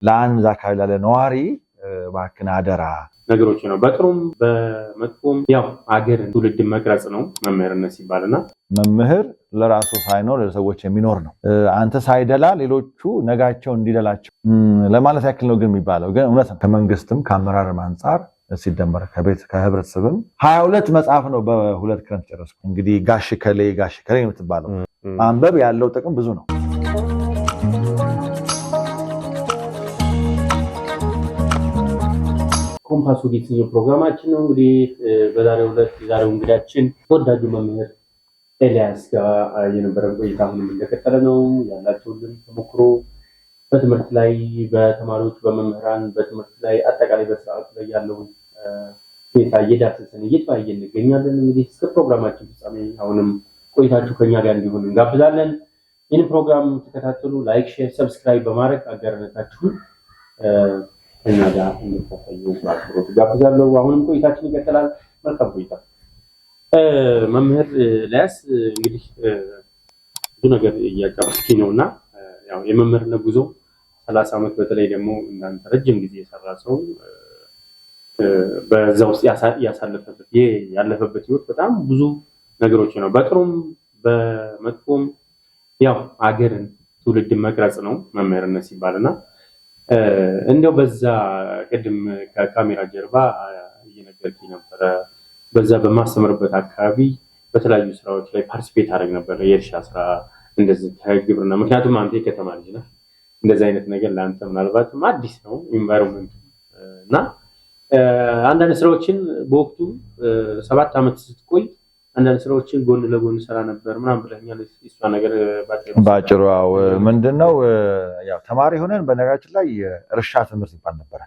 ለአንድ አካባቢ ላለ ነዋሪ ባክና አደራ ነገሮች ነው። በጥሩም በመጥፎም ያው አገር ትውልድ መቅረጽ ነው መምህርነት ሲባልና መምህር ለራሱ ሳይኖር ለሰዎች የሚኖር ነው። አንተ ሳይደላ ሌሎቹ ነጋቸው እንዲደላቸው ለማለት ያክል ነው ግን የሚባለው ግን እውነት ነው። ከመንግስትም ከአመራርም አንፃር ሲደመር ከህብረተሰብም 22 መጽሐፍ ነው በሁለት ክረምት ጨረስኩ። እንግዲህ ጋሽ ከሌ የምትባለው አንበብ ያለው ጥቅም ብዙ ነው። ኮምፓስ የተሰኘው ፕሮግራማችን ነው። እንግዲህ የዛሬው እንግዳችን ተወዳጁ መምህር ኤልያስ ጋር የነበረን ቆይታ አሁንም እንደቀጠለ ነው። ያላችሁልን ተሞክሮ በትምህርት ላይ በተማሪዎች በመምህራን በትምህርት ላይ አጠቃላይ በስርዓቱ ላይ ያለውን ሁኔታ እየዳሰስን እየተወያየን እንገኛለን። እንግዲህ እስከ ፕሮግራማችን ፍጻሜ አሁንም ቆይታችሁ ከኛ ጋር እንዲሆን እንጋብዛለን። ይህን ፕሮግራም ተከታተሉ፣ ላይክ፣ ሼር፣ ሰብስክራይብ በማድረግ አጋርነታችሁን ከኛ ጋር እንድታሳዩ በአክብሮት ጋብዛለሁ። አሁንም ቆይታችን ይቀጥላል። መልካም ቆይታ። መምህር ኤልያስ እንግዲህ ብዙ ነገር እያጫወትኩኝ ነውና ያው የመምህርነት ጉዞ 30 ዓመት በተለይ ደግሞ እናንተ ረጅም ጊዜ የሰራ ሰው በዛ ውስጥ ያለፈበት ህይወት በጣም ብዙ ነገሮች ነው። በጥሩም በመጥፎም ያው አገርን ትውልድ መቅረጽ ነው መምህርነት ሲባልና እንደው በዛ ቅድም ከካሜራ ጀርባ እየነገርኩኝ ነበረ። በዛ በማስተምርበት አካባቢ በተለያዩ ስራዎች ላይ ፓርቲሲፔት አደረግ ነበር። የእርሻ ስራ እንደዚህ ከግብርና ምክንያቱም አንተ የከተማ ልጅ ነህ። እንደዚህ አይነት ነገር ለአንተ ምናልባትም አዲስ ነው ኢንቫይሮንመንት እና አንዳንድ ስራዎችን በወቅቱ 7 ዓመት ስትቆይ አንዳንድ ስራዎችን ጎን ለጎን ሰራ ነበር ምናምን ብለኛል። እሷ ነገር ባጭሩ ምንድነው ያው ተማሪ ሆነን በነገራችን ላይ እርሻ ትምህርት ይባል ነበር።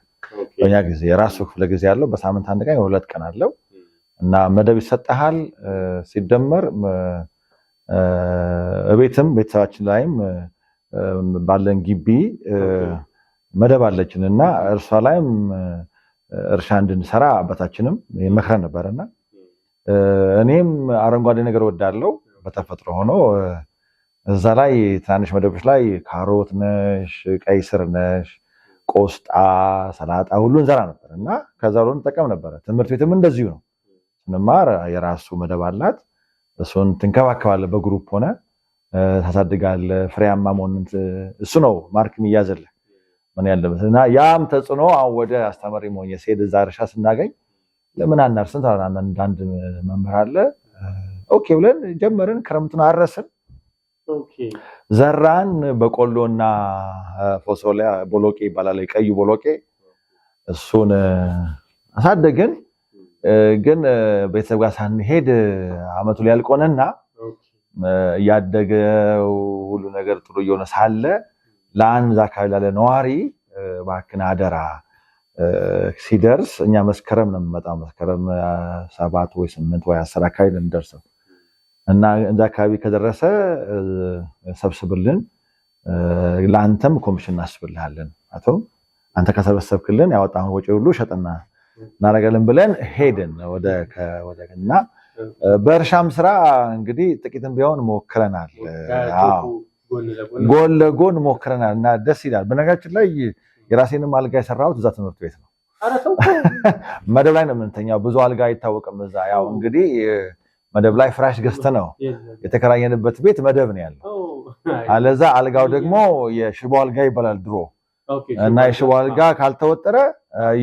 በእኛ ጊዜ የራሱ ክፍለ ጊዜ ያለው በሳምንት አንድ ቀን 2 ቀን አለው እና መደብ ይሰጣል። ሲደመር ቤትም ቤተሰባችን ላይም ባለን ግቢ መደብ አለችንና እርሷ ላይም እርሻ እንድንሰራ አባታችንም ይመክረን ነበርና እኔም አረንጓዴ ነገር ወዳለው በተፈጥሮ ሆኖ እዛ ላይ ትናንሽ መደቦች ላይ ካሮት ነሽ፣ ቀይ ስር ነሽ፣ ቆስጣ፣ ሰላጣ ሁሉ እንዘራ ነበርና ከዛ ሁሉ እንጠቀም ነበር። ትምህርት ቤትም እንደዚሁ ነው። ስንማር የራሱ መደብ አላት። እሱን ትንከባከባለህ፣ በግሩፕ ሆነ ታሳድጋለህ። ፍሬያማ መሆን እሱ ነው ማርክ የሚያዘልህ ምን ያለበት እና ያም ተጽዕኖ አሁን ወደ አስተማሪ መሆን የሴድ እዛ እርሻ ስናገኝ ለምን አናርስን ታላና አንድ መምህር አለ። ኦኬ ብለን ጀመርን። ክረምቱን አረስን፣ ዘራን። በቆሎና ፎሶሊያ ቦሎቄ ይባላል፣ ቀዩ ቦሎቄ። እሱን አሳደግን። ግን ቤተሰብ ጋር ሳንሄድ አመቱ ሊያልቆንና ያደገው ሁሉ ነገር ጥሩ እየሆነ ሳለ ለአንድ አካባቢ ላለ ነዋሪ ባክና አደራ ሲደርስ እኛ መስከረም ነው የምመጣው። መስከረም 7 ወይ 8 ወይ 10 አካባቢ ነው የምደርሰው እና እንዛ አካባቢ ከደረሰ ሰብስብልን፣ ለአንተም ኮሚሽን እናስብልሃለን፣ አቶ አንተ ከሰበሰብክልን ያወጣውን ወጪ ሁሉ ሸጠና እናረጋለን ብለን ሄድን ወደና በእርሻም ስራ እንግዲህ ጥቂትም ቢሆን ሞክረናል። ጎን ለጎን ሞክረናል እና ደስ ይላል። በነገራችን ላይ የራሴንም አልጋ የሰራሁት እዛ ትምህርት ቤት ነው። መደብ ላይ ነው የምንተኛው። ብዙ አልጋ አይታወቅም እዛ። ያው እንግዲህ መደብ ላይ ፍራሽ ገዝተ ነው የተከራየንበት ቤት መደብ ነው ያለው። አለዛ አልጋው ደግሞ የሽቦ አልጋ ይባላል ድሮ እና የሽቦ አልጋ ካልተወጠረ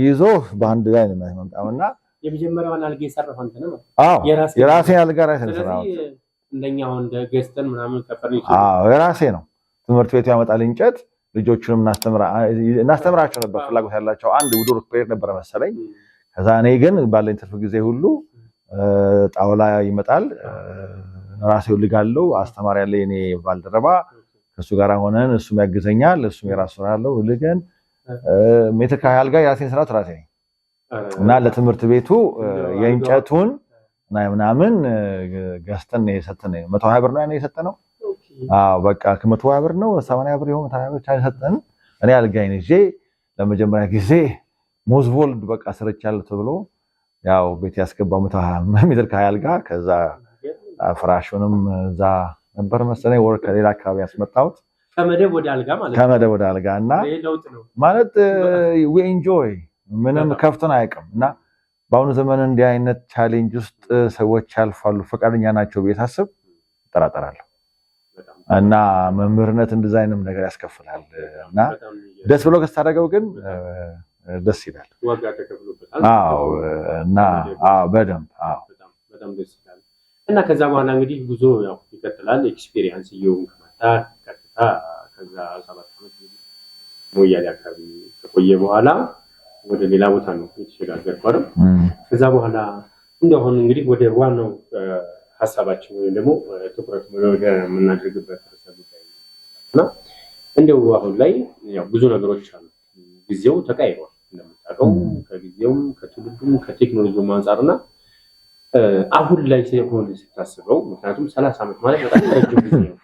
ይዞ በአንድ ላይ ነው የሚመጣውና የመጀመሪያውን አልጋ የሰራው አንተ ነው? አዎ የራሴ አልጋ ራሴ ነው የሰራሁት። እንደኛው እንደ ገዝተን ምናምን ከፈርኒቸር የራሴ ነው። ትምህርት ቤቱ ያመጣል እንጨት። ልጆቹንም እናስተምራቸው ነበር ፍላጎት ያላቸው። አንድ ውድር ፕሬር ነበር መሰለኝ። ከዛ እኔ ግን ባለኝ ትርፍ ጊዜ ሁሉ ጣውላ ይመጣል ራሴው ልጋለው። አስተማሪ ያለ እኔ ባልደረባ ከሱ ጋር ሆነን እሱም ያግዘኛል፣ እሱም የራሱ ስራ አለው። ልገን ሜትር ከሀያ አልጋ የራሴን ስራ ትራሴ እና ለትምህርት ቤቱ የእንጨቱን እና ምናምን ገዝተን የሰጠን 120 ብር ነው የሰጠነው። አዎ በቃ ከ120 ብር ነው 80 ብር ይሁን 120 ብር የሰጠን። እኔ አልጋዬን ይዤ ለመጀመሪያ ጊዜ ሞዝቮልድ በቃ ስርቻለሁ ተብሎ ያው ቤት ያስገባው 120 ሜትር ከሀያ አልጋ። ከዛ ፍራሹንም እዛ ነበር መሰለኝ ወር ከሌላ አካባቢ ያስመጣሁት። ከመደብ ወደ አልጋ ማለት ነው። ከመደብ ወደ አልጋ እና ለውጥ ነው ማለት we enjoy ምንም ከፍቶን አይቀም እና በአሁኑ ዘመን እንዲህ አይነት ቻሌንጅ ውስጥ ሰዎች ያልፋሉ ፈቃደኛ ናቸው በየታሰብ ተጠራጠራለሁ እና መምህርነት እንደዛ አይነት ነገር ያስከፍላል እና ደስ ብሎ ከስታደርገው ግን ደስ ይላል ዋጋ ተከፍሎበታል እና በደንብ በጣም ደስ ይላል እና ከዛ በኋላ እንግዲህ ጉዞ ያው ይቀጥላል ኤክስፒሪየንስ ይሁን ከመጣ ቀጥታ ከዛ 7 አመት ሞያሌ አካባቢ ከቆየ በኋላ ወደ ሌላ ቦታ ነው የተሸጋገርኩት ከዛ በኋላ እንደሆነ እንግዲህ ወደ ዋናው ሐሳባችን ወይ ደግሞ ትኩረት ወደ ምናደርግበት ጉዳይ እና እንደው አሁን ላይ ያው ብዙ ነገሮች አሉ ጊዜው ተቀይሯል እንደምታውቀው ከጊዜውም ከትውልዱም ከቴክኖሎጂውም አንፃርና አሁን ላይ ሲሆን ሲታስበው ምክንያቱም 30 አመት ማለት በጣም ረጅም ጊዜ ነው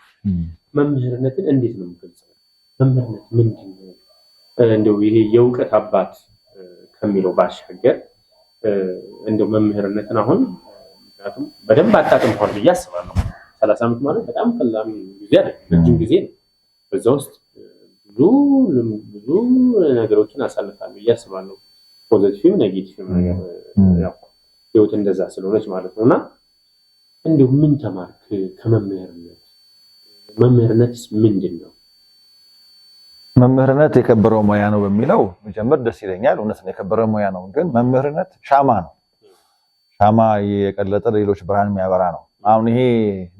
መምህርነትን እንዴት ነው የምገልጸው መምህርነት ምንድነው እንደው ይሄ የእውቀት አባት ከሚለው ባሻገር እንደው መምህርነትን አሁን ምክንያቱም በደንብ አጣጥምቷል ብዬ አስባለሁ 30 አመት ማለት በጣም ቀላል ጊዜ አይደለም ረጅም ጊዜ ነው በዛ ውስጥ ብዙ ነገሮችን አሳልፋለሁ ብዬ አስባለሁ ፖዚቲቭ ኔጌቲቭ ነገር ያው ህይወት እንደዛ ስለሆነች ማለት ነውና እንደው ምን ተማርክ ከመምህርነት መምህርነትስ ምንድነው መምህርነት የከበረው ሙያ ነው በሚለው መጀመር ደስ ይለኛል እውነት ነው የከበረው ሙያ ነው ግን መምህርነት ሻማ ነው ሻማ የቀለጠ ሌሎች ብርሃን የሚያበራ ነው አሁን ይሄ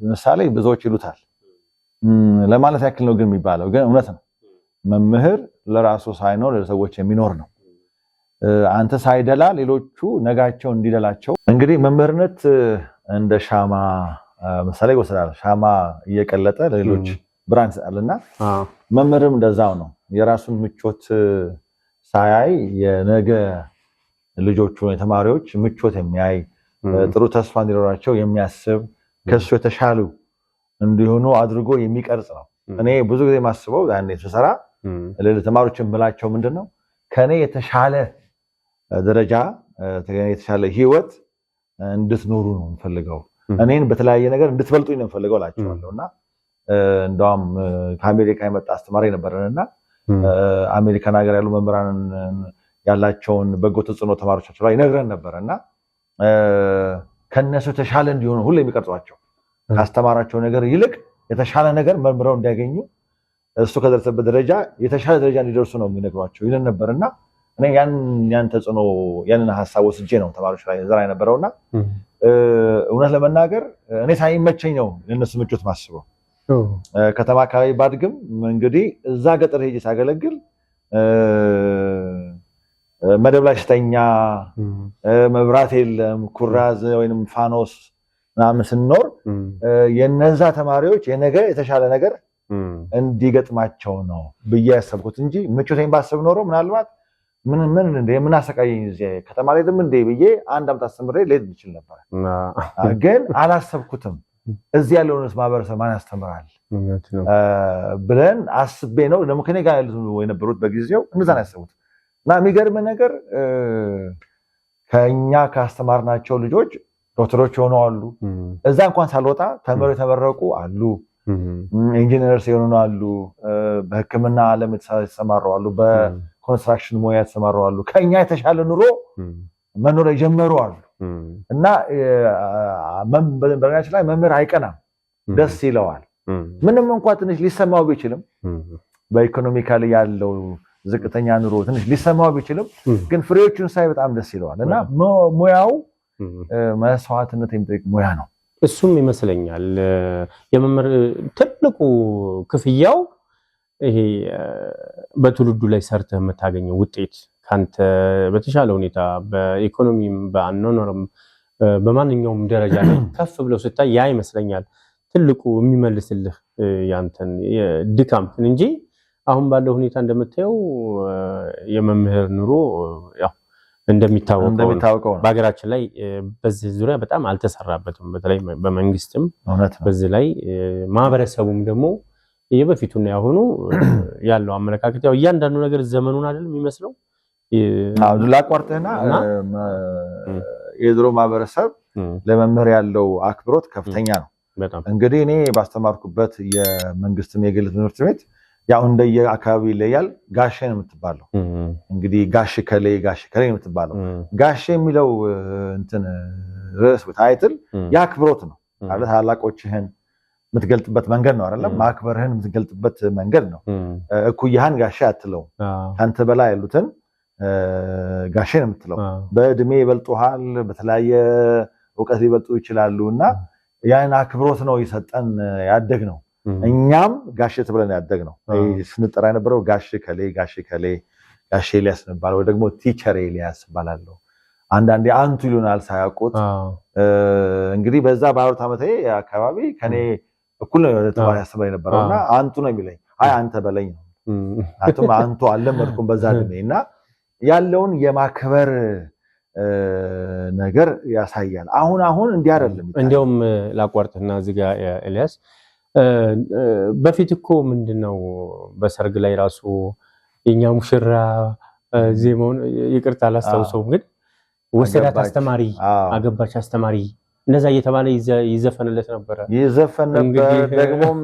ለምሳሌ ብዙዎች ይሉታል ለማለት ያክል ነው ግን የሚባለው ግን እውነት ነው መምህር ለራሱ ሳይኖር ለሰዎች የሚኖር ነው አንተ ሳይደላ ሌሎቹ ነጋቸው እንዲደላቸው እንግዲህ መምህርነት እንደ ሻማ ምሳሌ ወሰዳል ሻማ እየቀለጠ ለሌሎች ብርሃን ይሰጣልና መምህርም እንደዛው ነው የራሱን ምቾት ሳያይ የነገ ልጆቹ የተማሪዎች ምቾት የሚያይ ጥሩ ተስፋ እንዲኖራቸው የሚያስብ ከሱ የተሻሉ እንዲሆኑ አድርጎ የሚቀርጽ ነው እኔ ብዙ ጊዜ ማስበው ያኔ ተሰራ ለተማሪዎችም ብላቸው ምንድነው ከኔ የተሻለ ደረጃ የተሻለ ህይወት እንድትኖሩ ነው የምፈልገው እኔን በተለያየ ነገር እንድትበልጡኝ ነው የምፈልገው ላቸዋለሁና እንደውም ከአሜሪካ የመጣ አስተማሪ ነበርና አሜሪካን ሀገር ያሉ መምህራን ያላቸውን በጎ ተጽዕኖ ተማሪዎቻቸው ላይ ይነግረን ነበርና ከነሱ የተሻለ እንዲሆኑ ሁሉ የሚቀርጿቸው ካስተማራቸው ነገር ይልቅ የተሻለ ነገር መርምረው እንዲያገኙ እሱ ከደረሰበት ደረጃ የተሻለ ደረጃ እንዲደርሱ ነው የሚነግሯቸው ይልን ነበርና እኔ ያን ተጽዕኖ ያንን ሐሳብ ወስጄ ነው ተማሪዎች ላይ ዘራ የነበረውና እውነት ለመናገር እኔ ሳይመቸኝ ነው የነሱ ምቾት ማስበው ከተማ አካባቢ ባድግም እንግዲህ እዛ ገጠር ሄጄ ሳገለግል መደብ ላይ ስተኛ መብራት የለም ኩራዝ ወይንም ፋኖስ ምናምን ስንኖር የነዛ ተማሪዎች የነገ የተሻለ ነገር እንዲገጥማቸው ነው ብዬ ያሰብኩት እንጂ ምቾቴን ባስብ ኖሮ ምናልባት ምን አሰቃየኝ እዚህ ከተማ ላይ ደም እንደ ብዬ አንድ አመት አስተምሬ ልሄድ ይችል ነበር ግን አላሰብኩትም እዚህ ያለውንስ ማህበረሰብ ማን ያስተምራል ብለን አስቤ ነው ደግሞ ከኔ ጋር ያሉት የነበሩት በጊዜው እንደዛ ነው ያሰቡት እና የሚገርም ነገር ከኛ ካስተማርናቸው ልጆች ዶክተሮች ሆኖ አሉ እዛ እንኳን ሳልወጣ ተምረው የተመረቁ አሉ ኢንጂነርስ የሆኑ አሉ በሕክምና ዓለም የተሰማሩ አሉ በኮንስትራክሽን ሙያ የተሰማሩ አሉ ከኛ የተሻለ ኑሮ መኖር የጀመሩ አሉ እና በነገራችን ላይ መምህር አይቀናም ደስ ይለዋል ምንም እንኳን ትንሽ ሊሰማው ቢችልም በኢኮኖሚካሊ ያለው ዝቅተኛ ኑሮ ትንሽ ሊሰማው ቢችልም ግን ፍሬዎቹን ሳይ በጣም ደስ ይለዋል እና ሙያው መስዋዕትነት የሚጠይቅ ሙያ ነው እሱም ይመስለኛል የመምህር ትልቁ ክፍያው ይሄ በትውልዱ ላይ ሰርተህ የምታገኘው ውጤት ካንተ በተሻለ ሁኔታ በኢኮኖሚም በአኗኗርም በማንኛውም ደረጃ ላይ ከፍ ብለው ስታይ ያ ይመስለኛል ትልቁ የሚመልስልህ ያንተን ድካም እንጂ አሁን ባለው ሁኔታ እንደምታየው የመምህር ኑሮ ያው እንደሚታወቀው በአገራችን ላይ በዚህ ዙሪያ በጣም አልተሰራበትም በተለይ በመንግስትም በዚህ ላይ ማህበረሰቡም ደግሞ የበፊቱና ያሁኑ ያለው አመለካከት ያው እያንዳንዱ ነገር ዘመኑን አይደለም የሚመስለው ላቋርጥህና የድሮ ማህበረሰብ ለመምህር ያለው አክብሮት ከፍተኛ ነው እንግዲህ እኔ ባስተማርኩበት የመንግስትም የግል ትምህርት ቤት ያው እንደየ አካባቢ ይለያል። ጋሼ ነው የምትባለው እንግዲህ ጋሽ ከሌ ነው የምትባለው። ጋሼ የሚለው እንትን ርዕስ ታይትል ያክብሮት ነው ማለት ታላቆችህን የምትገልጥበት መንገድ ነው አይደለም? ማክበርህን የምትገልጥበት መንገድ ነው። እኩያህን ጋሼ አትለው፣ ካንተ በላይ ያሉትን ጋሼ ነው የምትለው። በእድሜ ይበልጡሃል፣ በተለያየ እውቀት ሊበልጡ ይችላሉ እና ያን አክብሮት ነው ይሰጠን ያደግ ነው። እኛም ጋሼ ተብለን ያደግ ነው። ስንጠራ የነበረው ጋሼ ከሌ ጋሼ ኤልያስ እንባል ወይ ደግሞ ቲቸር ኤልያስ እባላለሁ። አንዳንዴ አንቱ ይሉናል ሳያውቁት። እንግዲህ በዛ በ4 ዓመቴ አካባቢ ከኔ እኩል ነው ተማሪ ያስበኝ ነበርና አንቱ ነው የሚለኝ። አይ አንተ በለኝ ነው አንቱ አልለመድኩም በዛ እድሜና ያለውን የማክበር ነገር ያሳያል። አሁን እንዲህ አይደለም። እንደውም ላቋርጥና እዚህ ጋር ኤልያስ በፊት እኮ ምንድነው በሰርግ ላይ ራሱ የኛ ሙሽራ ዜማውን ይቅርታ አላስታውሰውም፣ ግን ወሰዳት አስተማሪ፣ አገባች አስተማሪ እንደዛ እየተባለ ይዘፈንለት ነበር። ደግሞም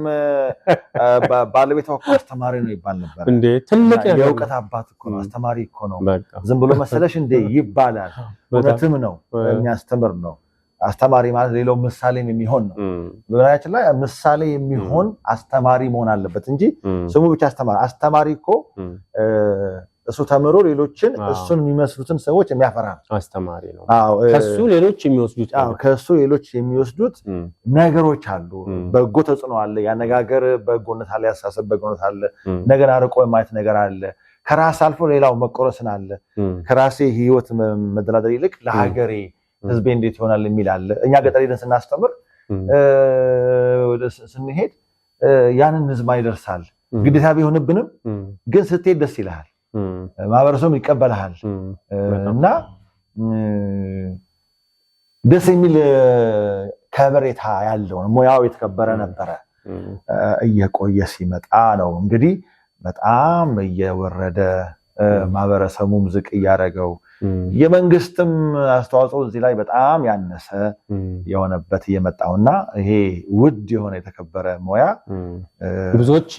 ባለቤቷ እኮ አስተማሪ ነው ይባል ነበር። እንዴ ትልቅ የእውቀት አባት እኮ ነው፣ አስተማሪ እኮ ነው። ዝም ብሎ መሰለሽ እንዴ ይባላል። እውነትም ነው፣ የሚያስተምር ነው። አስተማሪ ማለት ሌላው ምሳሌም የሚሆን ነው። በራያችን ላይ ምሳሌ የሚሆን አስተማሪ መሆን አለበት እንጂ ስሙ ብቻ አስተማሪ እኮ እሱ ተምሮ ሌሎችን እሱን የሚመስሉትን ሰዎች የሚያፈራ አስተማሪ ነው። ከሱ ሌሎች የሚወስዱት ነገሮች አሉ። በጎ ተጽዕኖ አለ፣ ያነጋገር በጎነት አለ፣ ያሳሰብ በጎነት አለ፣ ነገር አርቆ የማየት ነገር አለ። ከራስ አልፎ ሌላው መቆረስን አለ። ከራሴ ህይወት መደላደል ይልቅ ለሀገሬ ህዝቤ እንዴት ይሆናል የሚል አለ። እኛ ገጠር ሄደን ስናስተምር ስንሄድ ያንን ህዝብ ይደርሳል። ግዴታ ቢሆንብንም ግን ስትሄድ ደስ ይልሃል፣ ማህበረሰቡም ይቀበልሃል እና ደስ የሚል ከበሬታ ያለው ሙያው የተከበረ ነበረ። እየቆየ ሲመጣ ነው እንግዲህ በጣም እየወረደ ማህበረሰቡም ዝቅ እያደረገው የመንግስትም አስተዋጽኦ እዚህ ላይ በጣም ያነሰ የሆነበት እየመጣውና ይሄ ውድ የሆነ የተከበረ ሙያ ብዙዎች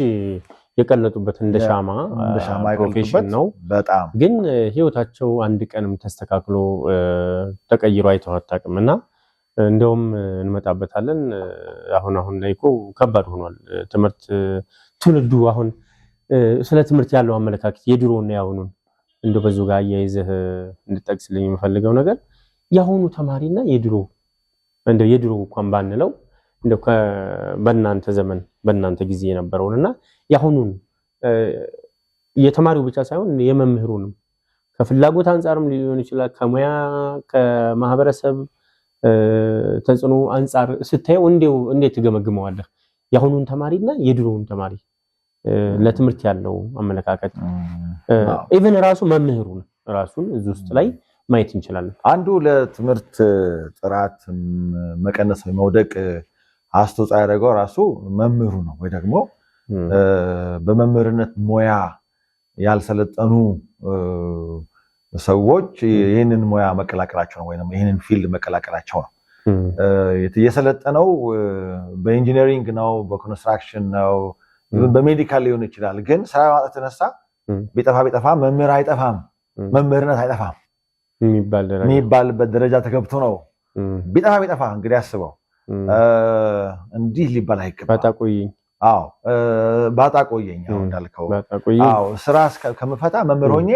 የቀለጡበት እንደ ሻማ ፕሮፌሽን ነው። በጣም ግን ህይወታቸው አንድ ቀንም ተስተካክሎ ተቀይሮ አይተው አታውቅምና እንደውም እንመጣበታለን። አሁን ላይ እኮ ከባድ ሆኗል ትምህርት። ትውልዱ አሁን ስለ ትምህርት ያለው አመለካከት የድሮና ያሁኑን እንደው በዚሁ ጋር ያይዘህ እንድጠቅስልኝ የምፈልገው ነገር ያሁኑ ተማሪና የድሮ እንኳን ባንለው እንደው በእናንተ ዘመን በእናንተ ጊዜ የነበረውንና ያሁኑን የተማሪው ብቻ ሳይሆን የመምህሩንም ከፍላጎት አንፃርም ሊሆን ይችላል፣ ከሙያ ከማህበረሰብ ተጽዕኖ አንፃር ስታየው እንዴት ትገመግመዋለህ? ያሁኑን ተማሪና የድሮውን ተማሪ ለትምህርት ያለው አመለካከት ኢቭን ራሱ መምህሩን ራሱን እዚህ ውስጥ ላይ ማየት እንችላለን። አንዱ ለትምህርት ጥራት መቀነስ ወይ መውደቅ አስተዋጽኦ ያደረገው ራሱ መምህሩ ነው። ወይ ደግሞ በመምህርነት ሙያ ያልሰለጠኑ ሰዎች ይህንን ሙያ መቀላቀላቸው ነው፣ ወይንም ይህንን ፊልድ መቀላቀላቸው ነው። የሰለጠነው በኢንጂነሪንግ ነው፣ በኮንስትራክሽን ነው፣ በሜዲካል ሊሆን ይችላል። ግን ስራ ማጣት ተነሳ ቢጠፋ መምህር አይጠፋም፣ መምህርነት አይጠፋም የሚባልበት ደረጃ ተገብቶ ነው። ቢጠፋ እንግዲህ አስበው እንዲህ ሊባል አይገባም። ባጣ ቆየኝ እንዳልከው ስራ ከምፈታ መምህር ሆኜ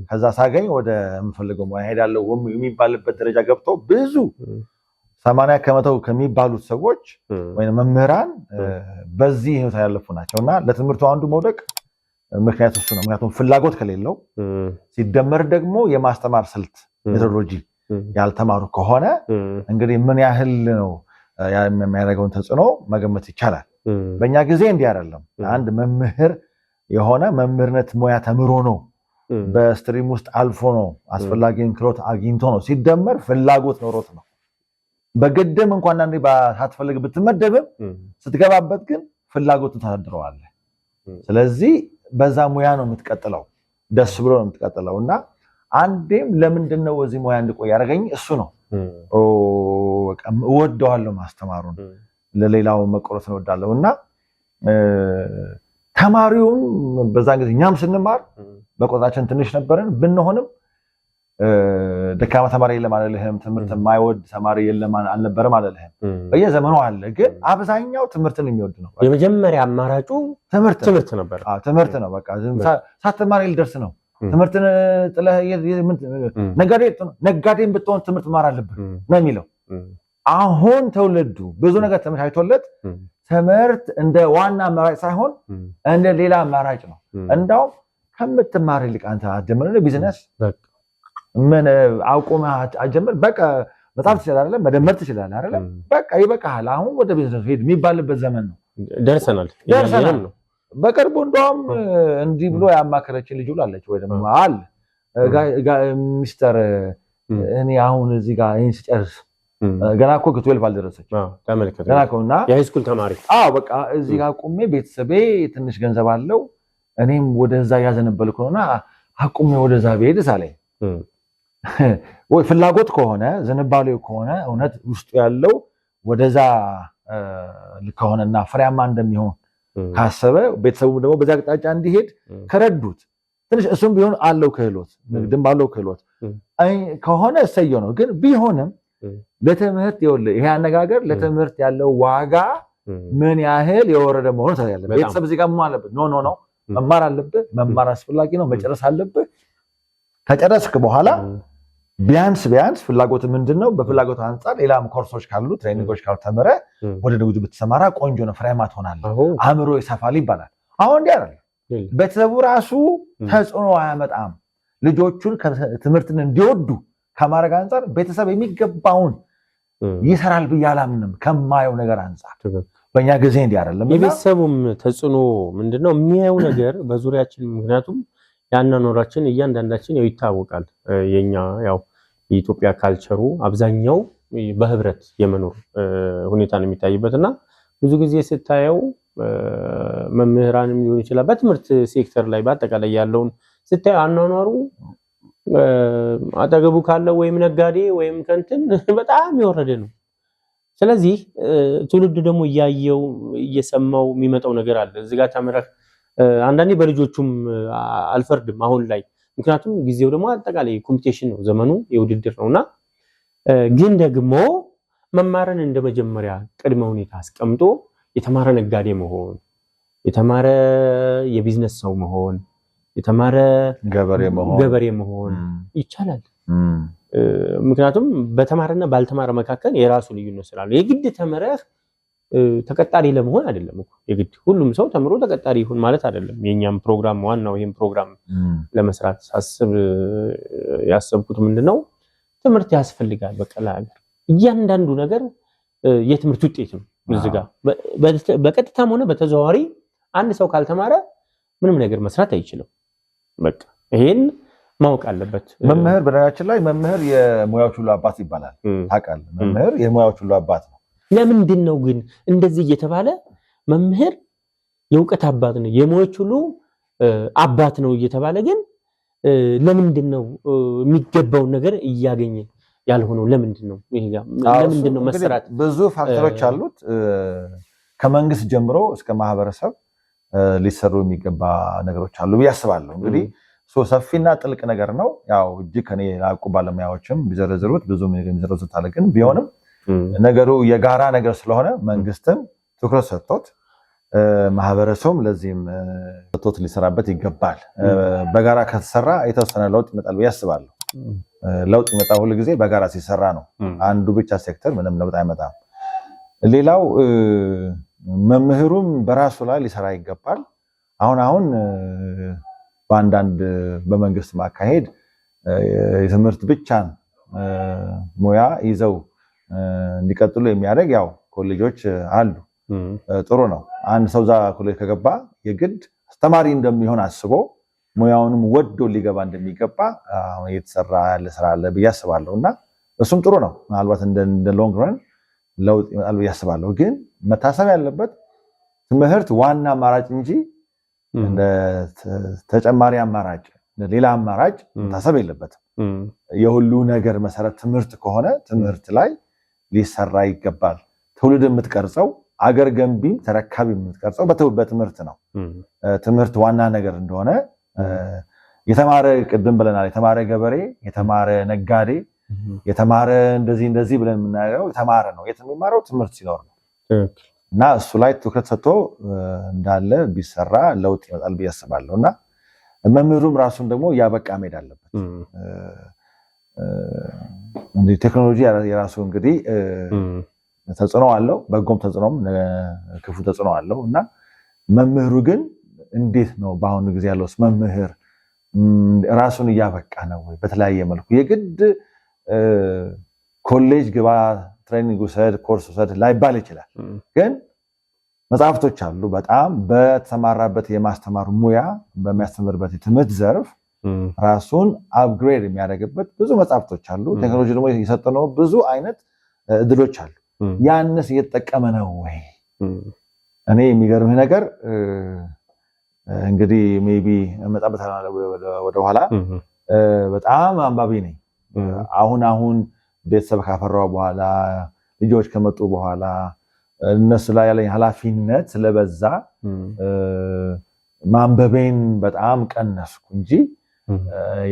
ከዛ ሳገኝ ወደ የምፈልገው ሙያ ሄዳለሁ የሚባልበት ደረጃ ገብቶ ብዙ 80% ከሚባሉት ሰዎች ወይም መምህራን በዚህ ህይወት ያለፉ ናቸውና ለትምህርቱ አንዱ መውደቅ ምክንያት እሱ ነው። ምክንያቱም ፍላጎት ከሌለው ሲደመር ደግሞ የማስተማር ስልት ሜቶዶሎጂ ያልተማሩ ከሆነ እንግዲህ ምን ያህል ነው የሚያደርገውን ተጽዕኖ መገመት ይቻላል። በእኛ ጊዜ እንዲህ አይደለም። አንድ መምህር የሆነ መምህርነት ሙያ ተምሮ ነው፣ በስትሪም ውስጥ አልፎ ነው፣ አስፈላጊውን ክህሎት አግኝቶ ነው፣ ሲደመር ፍላጎት ኖሮት ነው። በግድም እንኳን አንዴ ሳትፈልግ ብትመደብም ስትገባበት ግን ፍላጎቱን ታድረዋለህ። ስለዚህ በዛ ሙያ ነው የምትቀጥለው፣ ደስ ብሎ ነው የምትቀጥለው እና አንዴም ለምንድነው እዚህ ሙያ እንድቆይ ያደረገኝ እሱ ነው። እወደዋለሁ ማስተማሩን፣ ለሌላው መቆረስ እወዳለሁ እና ተማሪውም በዛን ጊዜ እኛም ስንማር በቆጣችን ትንሽ ነበርን ብንሆንም ደካማ ተማሪ የለም አለልህም ትምህርት የማይወድ ተማሪ የለም አልነበረም አለልህም በየዘመኑ አለ ግን አብዛኛው ትምህርትን የሚወድ ነው የመጀመሪያ አማራጩ ትምህርት ነበር ትምህርት ነው በቃ ሳትማር ልደርስ ነው ትምህርትን ጥለህ ነጋዴን ብትሆን ትምህርት ማር አለብህ ነው የሚለው አሁን ተወለዱ ብዙ ነገር ተመቻችቶለት ትምህርት እንደ ዋና አማራጭ ሳይሆን እንደ ሌላ አማራጭ ነው እንዳው ከምትማር ይልቅ አንተ አጀምረህ ቢዝነስ ምን አውቆማ አጀምር በቃ በጣም ትችላለህ መደመር ትችላለህ አይደል በቃ ይበቃሃል አሁን ወደ ቢዝነስ ሄድ የሚባልበት ዘመን ነው ደርሰናል ነው በቅርቡ እንደውም እንዲህ ብሎ ያማከረችን ልጅ አለች ወይ ደግሞ አለ ሚስተር እኔ አሁን እዚህ ጋር ይሄን ሲጨርስ ገና እኮ 12 አልደረሰች ተመልከተ ገና እኮና የሃይስኩል ተማሪ በቃ እዚህ ጋር ቆሜ ቤተሰቤ ትንሽ ገንዘብ አለው እኔም ወደዛ ያዘነበልኩ ነውና አቁሜ ወደዛ ብሄድ ሳለኝ ወይ ፍላጎት ከሆነ ዝንባሌው ከሆነ እውነት ውስጡ ያለው ወደዛ ከሆነና ፍሬያማ እንደሚሆን ካሰበ ቤተሰቡ ደግሞ በዛ አቅጣጫ እንዲሄድ ከረዱት ትንሽ እሱም ቢሆን አለው ክህሎት ንግድም ባለው ክህሎት ከሆነ እሰየው ነው ግን ቢሆንም ለትምህርት ይሄ አነጋገር ለትምህርት ያለው ዋጋ ምን ያህል የወረደ መሆኑ ታያለህ ቤተሰብ እዚህ ጋር ምን አለበት ኖ መማር አለበት መማር አስፈላጊ ነው መጨረስ አለበት ከጨረስክ በኋላ ቢያንስ ፍላጎት ምንድነው በፍላጎት አንፃር ሌላም ኮርሶች ካሉ ትሬኒንጎች ካሉ ተመረ ወደ ንግዱ ብትሰማራ ቆንጆ ነው ፍሬያማ ትሆናለህ አእምሮ ይሰፋል ይባላል አሁን እንዲህ አይደል ቤተሰቡ ራሱ ተጽዕኖ አያመጣም ልጆቹን ትምህርትን እንዲወዱ ከማረግ አንፃር ቤተሰብ የሚገባውን ይሰራል ብያላምንም ከማየው ነገር አንፃር በእኛ ጊዜ እንዲህ አይደለም የቤተሰቡም ተጽዕኖ ምንድነው የሚያየው ነገር በዙሪያችን ምክንያቱም ያናኖራችን እያንዳንዳችን ያው ይታወቃል የኛ ያው የኢትዮጵያ ካልቸሩ አብዛኛው በህብረት የመኖር ሁኔታን የሚታይበትና ብዙ ጊዜ ስታየው መምህራንም ሊሆን ይችላል በትምህርት ሴክተር ላይ በአጠቃላይ ያለውን ስታየው አናኖሩ አጠገቡ ካለው ወይም ነጋዴ ወይም ከንትን በጣም ይወረደ ነው ስለዚህ ትውልድ ደግሞ ያያየው እየሰማው የሚመጣው ነገር አለ እዚህ ጋር ተመረክ አንዳንዴ በልጆቹም አልፈርድም አሁን ላይ ምክንያቱም ጊዜው ደግሞ አጠቃላይ ኮምፒቲሽን ነው ዘመኑ የውድድር ነውና ግን ደግሞ መማርን እንደመጀመሪያ ቅድመ ሁኔታ አስቀምጦ የተማረ ነጋዴ መሆን የተማረ የቢዝነስ ሰው መሆን የተማረ ገበሬ መሆን ይቻላል ምክንያቱም በተማረና ባልተማረ መካከል የራሱ ልዩነት ስላለ የግድ ተመረህ ተቀጣሪ ለመሆን አይደለም እኮ የግድ ሁሉም ሰው ተምሮ ተቀጣሪ ይሁን ማለት አይደለም የኛም ፕሮግራም ዋናው ይሄን ፕሮግራም ለመስራት ሳስብ ያሰብኩት ምንድነው ትምህርት ያስፈልጋል በቃ ለሀገር እያንዳንዱ ነገር የትምህርት ውጤት ነው እዚህ ጋር በቀጥታም ሆነ በተዘዋዋሪ አንድ ሰው ካልተማረ ምንም ነገር መስራት አይችልም በቃ ይሄን ማወቅ አለበት መምህር በነገራችን ላይ መምህር የሙያዎች ሁሉ አባት ይባላል ታውቃለህ መምህር የሙያዎች ሁሉ አባት ነው ለምንድን ነው ግን እንደዚህ እየተባለ መምህር የእውቀት አባት ነው የሙያዎች ሁሉ አባት ነው እየተባለ ግን ለምንድን ነው የሚገባው ነገር እያገኘ ያልሆነው ለምንድን ነው ይሄ ጋር ለምንድን ነው መስራት ብዙ ፋክተሮች አሉት ከመንግስት ጀምሮ እስከ ማህበረሰብ ሊሰሩ የሚገባ ነገሮች አሉ ያስባለሁ እንግዲህ ሰፊና ጥልቅ ነገር ነው ያው እጅ ከኔ ላቁ ባለሙያዎችም ቢዘረዝሩት ብዙ የሚዘረዝሩት አለ ግን ቢሆንም ነገሩ የጋራ ነገር ስለሆነ መንግስትም ትኩረት ሰጥቶት ማህበረሰቡም ለዚህም ሰጥቶት ሊሰራበት ይገባል በጋራ ከተሰራ የተወሰነ ለውጥ ይመጣል ያስባለሁ ለውጥ ይመጣ ሁሉ ጊዜ በጋራ ሲሰራ ነው አንዱ ብቻ ሴክተር ምንም ለውጥ አይመጣም ሌላው መምህሩም በራሱ ላይ ሊሰራ ይገባል አሁን በአንዳንድ በመንግስት ማካሄድ የትምህርት ብቻን ሙያ ይዘው እንዲቀጥሉ የሚያደርግ ያው ኮሌጆች አሉ ጥሩ ነው አንድ ሰው ዛ ኮሌጅ ከገባ የግድ አስተማሪ እንደሚሆን አስቦ ሙያውንም ወዶ ሊገባ እንደሚገባ የተሰራ ያለ ስራ አለ ብዬ አስባለሁና እሱም ጥሩ ነው ምናልባት እንደ ሎንግ ረን ለውጥ ይመጣል ብዬ አስባለሁ ግን መታሰብ ያለበት ትምህርት ዋና አማራጭ እንጂ እንደ ተጨማሪ አማራጭ ሌላ አማራጭ መታሰብ የለበትም የሁሉ ነገር መሰረት ትምህርት ከሆነ ትምህርት ላይ ሊሰራ ይገባል ትውልድ የምትቀርጸው አገር ገንቢ ተረካቢ የምትቀርጸው በትምህርት ነው። ትምህርት ዋና ነገር እንደሆነ የተማረ ቅድም ብለናል። የተማረ ገበሬ፣ የተማረ ነጋዴ፣ የተማረ እንደዚህ ብለን የምናየው የተማረ ነው። የሚማረው ትምህርት ሲኖር ነው። እና እሱ ላይ ትኩረት ሰጥቶ እንዳለ ቢሰራ ለውጥ ይመጣል ብዬ አስባለሁ። እና መምህሩም ራሱን ደግሞ ያበቃ መሄድ አለበት። እንግዲህ ቴክኖሎጂ የራሱ እንግዲህ ተጽዕኖ አለው፣ በጎም ተጽዕኖም ክፉ ተጽዕኖ አለው። እና መምህሩ ግን እንዴት ነው በአሁኑ ጊዜ ያለው መምህር ራሱን እያበቃ ነው ወይ? በተለያየ መልኩ የግድ ኮሌጅ ግባ፣ ትሬኒንግ ውሰድ፣ ኮርስ ውሰድ ላይባል ይችላል። ግን መጽሐፍቶች አሉ። በጣም በተሰማራበት የማስተማር ሙያ በሚያስተምርበት የትምህርት ዘርፍ ራሱን አፕግሬድ የሚያደርግበት ብዙ መጽሐፍቶች አሉ። ቴክኖሎጂ ደግሞ የሰጠነው ብዙ አይነት እድሎች አሉ። ያንስ እየተጠቀመ ነው ወይ? እኔ የሚገርምህ ነገር እንግዲህ ሜቢ እመጣበታለሁ ወደኋላ። በጣም አንባቢ ነኝ። አሁን ቤተሰብ ካፈራው በኋላ ልጆች ከመጡ በኋላ እነሱ ላይ ያለኝ ኃላፊነት ስለበዛ ማንበቤን በጣም ቀነስኩ እንጂ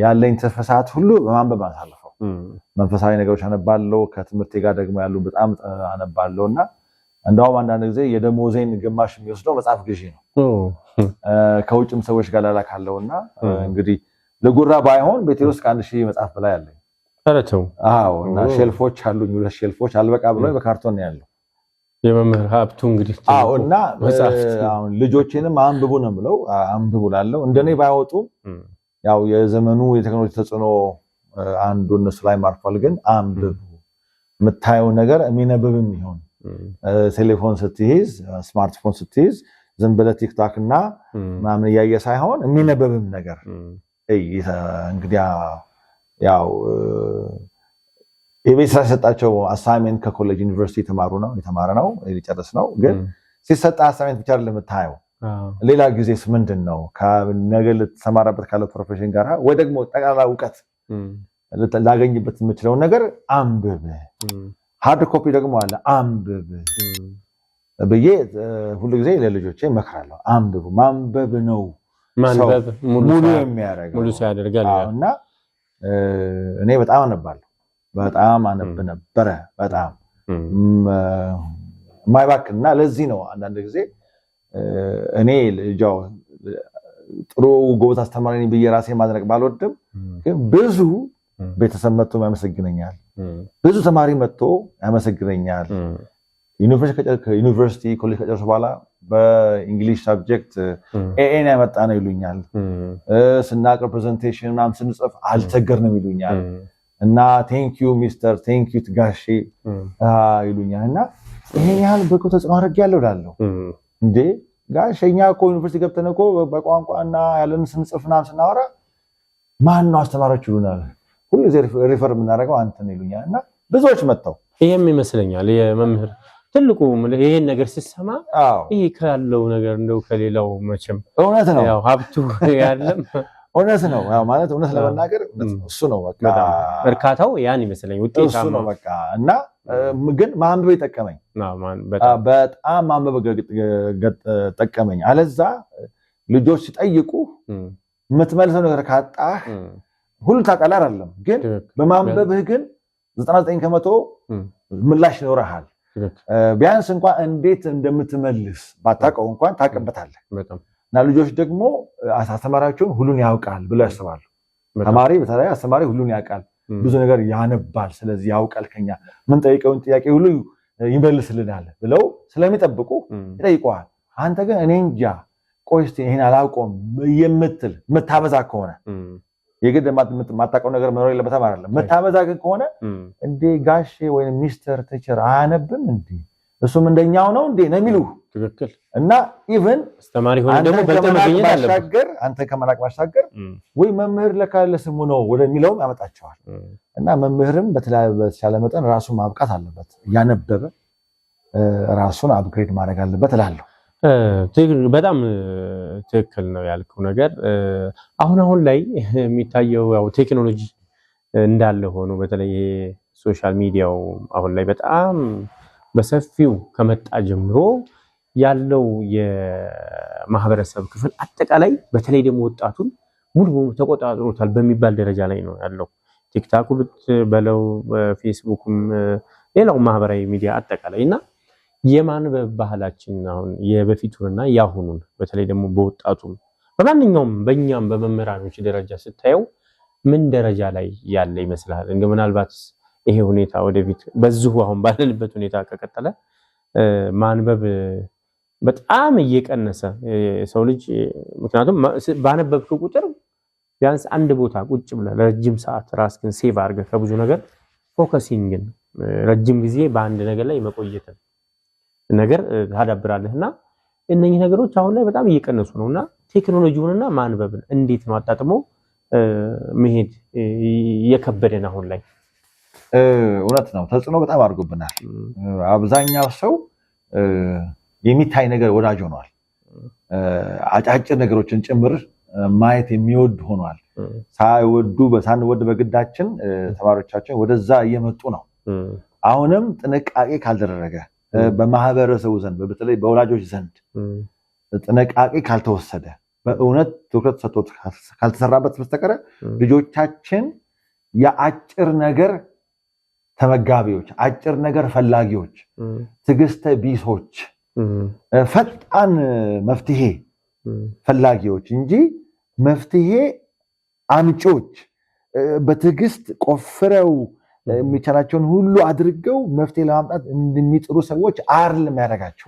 ያለኝ ትርፍ ሰዓት ሁሉ በማንበብ አሳልፈው። መንፈሳዊ ነገሮች አነባለሁ፣ ከትምህርቴ ጋር ደግሞ ያሉ በጣም አነባለሁ። እና እንደውም አንዳንድ ጊዜ የደሞዜን ግማሽ የሚወስደው መጽሐፍ ግዢ ነው። ከውጭም ሰዎች ጋር ላላካለውና እንግዲህ ለጉራ ባይሆን ቤቴ ውስጥ ከ1000 መጽሐፍ በላይ አለኝ። አዎ። እና ሼልፎች አሉኝ፣ 2 ሼልፎች አልበቃ ብሎ በካርቶን ነው ያለው የመምህር ሀብቱ እንግዲህ። አዎ። እና አሁን ልጆቼንም አንብቡ ነው የምለው፣ አንብቡ ላለው እንደኔ ባይወጡ ያው የዘመኑ የቴክኖሎጂ ተጽዕኖ አንዱ እነሱ ላይ ማርፏል። ግን አንብቡ፣ የምታየው ነገር የሚነበብም ይሁን። ቴሌፎን ስትይዝ፣ ስማርትፎን ስትይዝ ዝም ብለህ ቲክቶክ እና ምናምን እያየ ሳይሆን የሚነበብም ነገር እንግዲህ ያው የቤት ስራ ሲሰጣቸው አሳይመንት ከኮሌጅ ዩኒቨርሲቲ የተማረ ነው ሊጨርስ ነው። ግን ሲሰጣ አሳይመንት ብቻ አይደለም የምታየው። ሌላ ጊዜስ ምንድን ነው ነገ ልትሰማራበት ካለው ፕሮፌሽን ጋር ወይ ደግሞ ጠቅላላ እውቀት ላገኝበት የምችለውን ነገር አንብብ። ሃርድ ኮፒ ደግሞ አለ፣ አንብብ ብዬ ሁሉ ጊዜ ለልጆቼ እመክራለሁ። አንብቡ። ማንበብ ነው ማንበብ ሙሉ የሚያደርገው፣ ሙሉ ያደርጋል። እና እኔ በጣም አነባለሁ፣ በጣም አነብ ነበረ፣ በጣም የማይባክን። እና ለዚህ ነው አንዳንድ ጊዜ እኔ ልጃው ጥሩ ጎበዝ አስተማሪ ነኝ ብዬ ራሴ ማድረግ ባልወድም፣ ግን ብዙ ቤተሰብ መጥቶ ያመሰግነኛል፣ ብዙ ተማሪ መጥቶ ያመሰግነኛል። ዩኒቨርሲቲ ኮሌጅ ከጨረሱ በኋላ በእንግሊሽ ሳብጀክት ኤኤን ያመጣ ነው ይሉኛል። ስናቀርብ ፕሬዘንቴሽን ምናምን ስንጽፍ አልቸገርንም ይሉኛል። እና ቴንኪዩ ሚስተር ቴንኪዩ ጋሼ ይሉኛል። እና ይሄን ያህል በጎ ተጽዕኖ አድርጌያለሁ እላለሁ። እንዴ ጋሼ እኛ እኮ ዩኒቨርሲቲ ገብተን እኮ በቋንቋና ያለን ስንጽፍ ምናምን ስናወራ ማን ነው አስተማሪዎች ይሉናል። ሁሉ ጊዜ ሪፈር የምናደርገው አንተ ነው ይሉኛል። እና ብዙዎች መጥተው ይሄም ይመስለኛል የመምህር ትልቁ ይሄን ነገር ሲሰማ ይሄ ካለው ነገር እንደው ከሌላው መቼም እውነት ነው ያው ሀብቱ ያለም እውነት ነው። ያው ማለት እውነት ለመናገር እሱ ነው በቃ እርካታው ያን ይመስለኝ ውጤታማ እሱ ነው በቃ። እና ግን ማንበብ ይጠቀመኝ፣ በጣም ማንበብ ጠቀመኝ። አለዛ ልጆች ሲጠይቁ የምትመልሰው ነገር ካጣህ ሁሉ ታውቃለህ አይደለም፣ ግን በማንበብህ ግን 99 ከመቶ ምላሽ ይኖርሃል። ቢያንስ እንኳን እንዴት እንደምትመልስ ባታውቀው እንኳን ታውቅበታለህ። እና ልጆች ደግሞ አስተማሪያቸውን ሁሉን ያውቃል ብለው ያስባሉ። ተማሪ በተለይ አስተማሪ ሁሉን ያውቃል፣ ብዙ ነገር ያነባል፣ ስለዚህ ያውቃል፣ ከኛ ምን ጠይቀውን ጥያቄ ሁሉ ይመልስልናል ብለው ስለሚጠብቁ ይጠይቀዋል። አንተ ግን እኔ እንጃ ቆይ እስኪ ይሄን አላውቀውም የምትል የምታበዛ ከሆነ የግድ የማታውቀው ነገር መኖር የለበትም አይደለም። የምታበዛ ግን ከሆነ እንዴ ጋሼ ወይም ሚስተር ቲቸር አያነብም እንዴ እሱም እንደኛው ነው እንዴ ነው የሚሉ። ትክክል። እና ኢቭን አስተማሪ ሆነ ደግሞ በተመገኘት አለበት አንተ ከመላክ ማሻገር ወይ መምህር ለካ ለስሙ ነው ወደሚለውም ያመጣቸዋል። እና መምህርም በተቻለ መጠን ራሱን ማብቃት አለበት፣ ያነበበ ራሱን አፕግሬድ ማድረግ አለበት እላለሁ። በጣም ትክክል ነው ያልከው ነገር። አሁን ላይ የሚታየው ያው ቴክኖሎጂ እንዳለ ሆኖ በተለይ ሶሻል ሚዲያው አሁን ላይ በጣም በሰፊው ከመጣ ጀምሮ ያለው የማህበረሰብ ክፍል አጠቃላይ በተለይ ደግሞ ወጣቱን ሙሉ በሙሉ ተቆጣጥሮታል በሚባል ደረጃ ላይ ነው ያለው። ቲክታክ በለው ፌስቡክም ሌላው ማህበራዊ ሚዲያ አጠቃላይና የማንበብ ባህላችን አሁን የበፊቱንና ያሁኑን በተለይ ደግሞ በወጣቱም በማንኛውም በእኛም በመምህራኖች ደረጃ ስታየው ምን ደረጃ ላይ ያለ ይመስላል? እንደ ምናልባት ይሄ ሁኔታ ወደፊት በዚሁ አሁን ባለንበት ሁኔታ ከቀጠለ ማንበብ በጣም እየቀነሰ ሰው ልጅ ምክንያቱም ባነበብክ ቁጥር ቢያንስ አንድ ቦታ ቁጭ ብለህ ለረጅም ሰዓት ራስህን ሴቭ አድርገህ ከብዙ ነገር ፎከሲንግን ረጅም ጊዜ በአንድ ነገር ላይ መቆየትን ነገር ታዳብራለህና እነኚህ ነገሮች አሁን ላይ በጣም እየቀነሱ ነውና ቴክኖሎጂውንና ማንበብን እንዴት ነው አጣጥሞ መሄድ የከበደን አሁን ላይ? እውነት ነው፣ ተጽዕኖ በጣም አድርጎብናል። አብዛኛው ሰው የሚታይ ነገር ወዳጅ ሆኗል። አጫጭር ነገሮችን ጭምር ማየት የሚወድ ሆኗል። ሳንወድ በግዳችን ተማሪዎቻችን ወደዛ እየመጡ ነው። አሁንም ጥንቃቄ ካልተደረገ በማህበረሰቡ ዘንድ በተለይ በወላጆች ዘንድ ጥንቃቄ ካልተወሰደ በእውነት ትኩረት ሰጥቶት ካልተሰራበት በስተቀር ልጆቻችን የአጭር ነገር ተመጋቢዎች፣ አጭር ነገር ፈላጊዎች፣ ትዕግስተ ቢሶች፣ ፈጣን መፍትሄ ፈላጊዎች እንጂ መፍትሄ አምጪዎች በትዕግስት ቆፍረው የሚቻላቸውን ሁሉ አድርገው መፍትሄ ለማምጣት እንደሚጥሩ ሰዎች አይደለም ያደርጋቸው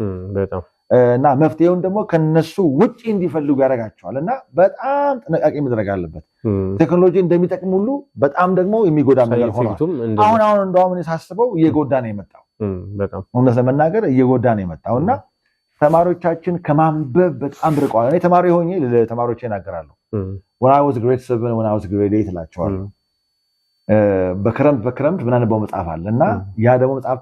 እና መፍትሄውን ደግሞ ከነሱ ውጪ እንዲፈልጉ ያደርጋቸዋል። እና በጣም ጥንቃቄ መደረግ አለበት። ቴክኖሎጂ እንደሚጠቅም ሁሉ በጣም ደግሞ የሚጎዳ ነገር ሆኗል። አሁን እንደውም ሳስበው እየጎዳ ነው የመጣው። እውነት ለመናገር እየጎዳ ነው የመጣው እና ተማሪዎቻችን ከማንበብ በጣም ርቀዋል። እኔ ተማሪ ሆኜ ለተማሪዎቼ እናገራለሁ። when I was grade 7 when I was grade 8 እላቸዋለሁ። በክረምት ምናነበው መጽሐፍ አለ እና ያ ደግሞ መጽሐፍ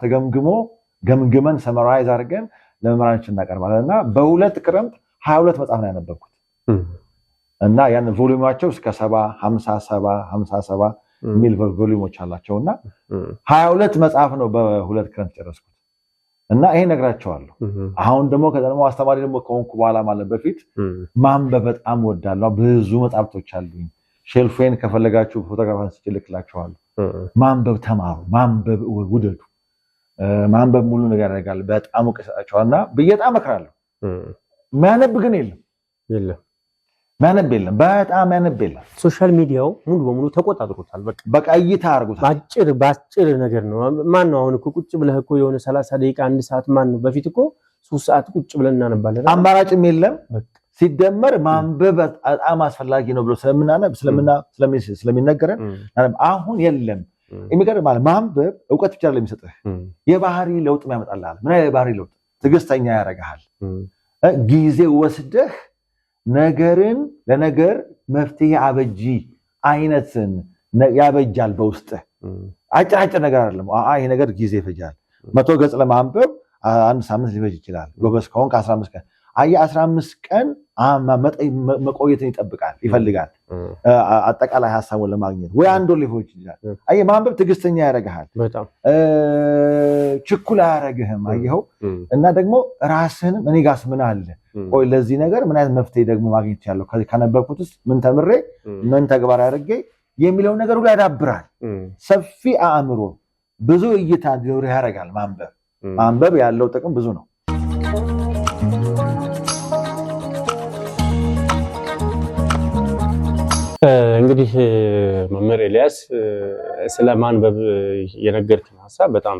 ገምግመን ሰመራይዝ አድርገን ለመምህራኖች እናቀርባለን እና በሁለት ክረምት 22 መጽሐፍ ነው ያነበብኩት እና ያን ቮሊዩማቸው እስከ 70 57 ሚል ቮሊዩሞች አላቸውና 22 መጽሐፍ ነው በሁለት ክረምት ጨረስኩት እና ይሄ ነግራቸዋለሁ። አሁን ደግሞ ከደሞ አስተማሪ ደግሞ ከሆንኩ በኋላ ማለት በፊት ማንበብ በጣም ወዳለሁ። ብዙ መጽሐፍቶች አሉኝ። ሼልፌን ከፈለጋችሁ ፎቶግራፍ አንስቼ ልክላችኋለሁ። ማንበብ ተማሩ፣ ማንበብ ውደዱ። ማንበብ ሙሉ ነገር ያደርጋል። በጣም ወቀሳቸውና በየጣም እመክራለሁ። ማንበብ ግን የለም በጣም ማንበብ የለም። ሶሻል ሚዲያው ሙሉ በሙሉ ተቆጣጥሮታል። በቃ እይታ አድርጎታል። ባጭር ነገር ነው። ማን ነው አሁን እኮ ቁጭ ብለህ እኮ የሆነ 30 ደቂቃ 1 ሰዓት ማን ነው? በፊት እኮ 3 ሰዓት ቁጭ ብለን እናነባለን። አማራጭም የለም። ሲደመር ማንበብ በጣም አስፈላጊ ነው ብሎ ስለሚነገረን አሁን የለም። የሚገርም ማለት ማንበብ ዕውቀት ብቻ አይደለም የሚሰጥህ፣ የባህሪ ለውጥ ያመጣልሃል። ምን አይነት የባህሪ ለውጥ? ትዕግስተኛ ያደርግሃል። ጊዜ ወስደህ ነገርን ለነገር መፍትሄ አበጂ አይነትን ያበጃል በውስጥህ። አጭር ነገር አይደለም። ይሄ ነገር ጊዜ ይፈጃል። 100 ገጽ ለማንበብ 1 ሳምንት ሊፈጅ ይችላል። ጎበዝ ከሆንክ 15 ቀን 15 ቀን መቆየትን ይፈልጋል። አጠቃላይ ሀሳቡን ለማግኘት ወይ አንድ ወር ሊፈጅ ይችላል። ማንበብ ትዕግስተኛ ያደርግሃል። ችኩል አያደርግህም። አየኸው። እና ደግሞ ራስህንም እኔ ጋርስ ምን አለ፣ ቆይ ለዚህ ነገር ምን አይነት መፍትሄ ደግሞ ማግኘት ይችላል፣ ከነበርኩት ውስጥ ምን ተምሬ ምን ተግባር አድርጌ የሚለውን ነገር ሁሉ ያዳብራል። ሰፊ አእምሮ፣ ብዙ እይታ እንዲኖርህ ያደርጋል። ማንበብ ያለው ጥቅም ብዙ ነው። እንግዲህ መምህር ኤልያስ ስለ ማንበብ የነገርከን ሐሳብ በጣም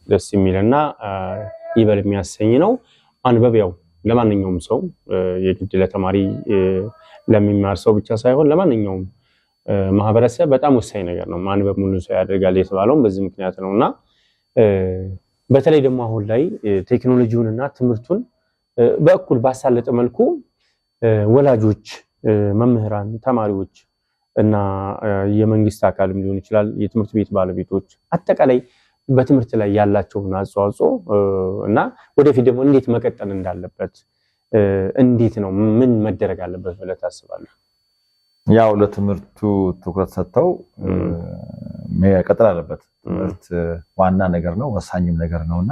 ደስ የሚልና ይበል የሚያሰኝ ነው። ማንበብ ያው ለማንኛውም ሰው የግድ ለተማሪ ለሚማር ሰው ብቻ ሳይሆን ለማንኛውም ማህበረሰብ በጣም ወሳኝ ነገር ነው። ማንበብ ሙሉ ሰው ያደርጋል የተባለውም በዚህ ምክንያት ነውና በተለይ ደግሞ አሁን ላይ ቴክኖሎጂውንና ትምህርቱን በእኩል ባሳለጠ መልኩ ወላጆች፣ መምህራን፣ ተማሪዎች እና የመንግስት አካልም ሊሆን ይችላል የትምህርት ቤት ባለቤቶች አጠቃላይ በትምህርት ላይ ያላቸውን አስተዋጽኦ እና ወደፊት ደግሞ እንዴት መቀጠል እንዳለበት እንዴት ነው ምን መደረግ አለበት ብለህ ታስባለህ? ያው ለትምህርቱ ትኩረት ሰጥተው መቀጠል አለበት። ትምህርት ዋና ነገር ነው፣ ወሳኝም ነገር ነውና